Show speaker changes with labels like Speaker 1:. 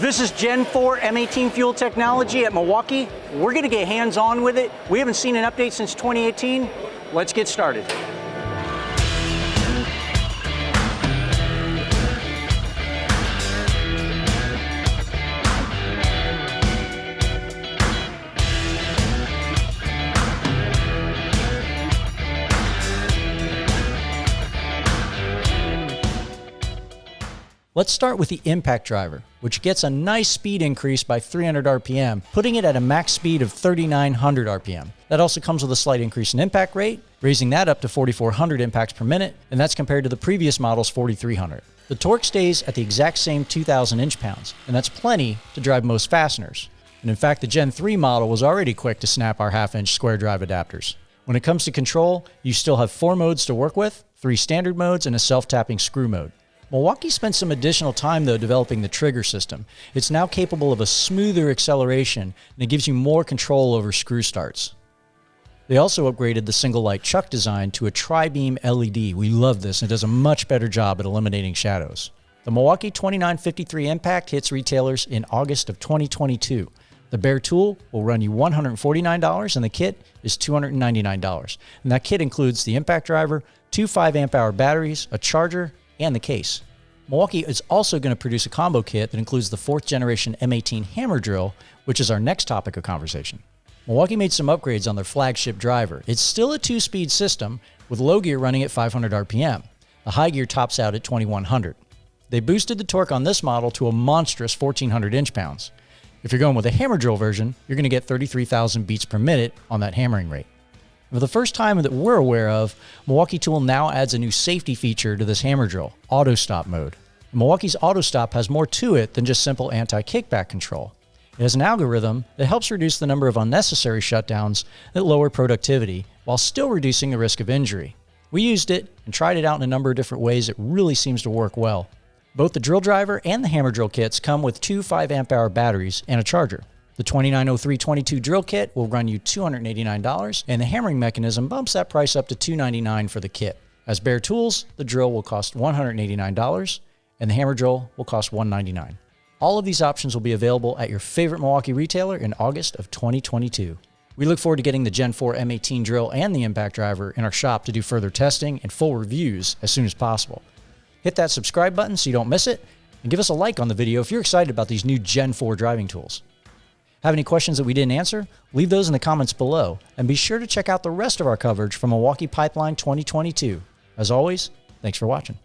Speaker 1: This is Gen 4 M18 fuel technology at Milwaukee. We're going to get hands-on with it. We haven't seen an update since 2018. Let's get started.
Speaker 2: Let's start with the impact driver, which gets a nice speed increase by 300 RPM, putting it at a max speed of 3,900 RPM. That also comes with a slight increase in impact rate, raising that up to 4,400 impacts per minute, and that's compared to the previous model's 4,300. The torque stays at the exact same 2,000 inch-pounds, and that's plenty to drive most fasteners. And in fact, the Gen 3 model was already quick to snap our half-inch square drive adapters. When it comes to control, you still have 4 modes to work with, 3 standard modes, and a self-tapping screw mode. Milwaukee spent some additional time, though, developing the trigger system. It's now capable of a smoother acceleration, and it gives you more control over screw starts. They also upgraded the single light chuck design to a tri-beam LED. We love this, and it does a much better job at eliminating shadows. The Milwaukee 2953 Impact hits retailers in August of 2022. The bare tool will run you $149, and the kit is $299. And that kit includes the impact driver, 2 5-amp-hour batteries, a charger, and the case. Milwaukee is also going to produce a combo kit that includes the 4th generation M18 hammer drill, which is our next topic of conversation. Milwaukee made some upgrades on their flagship driver. It's still a 2-speed system, with low gear running at 500 RPM. The high gear tops out at 2100. They boosted the torque on this model to a monstrous 1400 inch-pounds. If you're going with a hammer drill version, you're going to get 33,000 beats per minute on that hammering rate. For the first time that we're aware of, Milwaukee Tool now adds a new safety feature to this hammer drill, auto stop mode. Milwaukee's auto stop has more to it than just simple anti-kickback control. It has an algorithm that helps reduce the number of unnecessary shutdowns that lower productivity while still reducing the risk of injury. We used it and tried it out in a number of different ways. It really seems to work well. Both the drill driver and the hammer drill kits come with 2 5-amp-hour batteries and a charger. The 290322 drill kit will run you $289, and the hammering mechanism bumps that price up to $299 for the kit. As bare tools, the drill will cost $189, and the hammer drill will cost $199. All of these options will be available at your favorite Milwaukee retailer in August of 2022. We look forward to getting the Gen 4 M18 drill and the impact driver in our shop to do further testing and full reviews as soon as possible. Hit that subscribe button so you don't miss it, and give us a like on the video if you're excited about these new Gen 4 driving tools. Have any questions that we didn't answer? Leave those in the comments below, and be sure to check out the rest of our coverage from Milwaukee Pipeline 2022. As always, thanks for watching.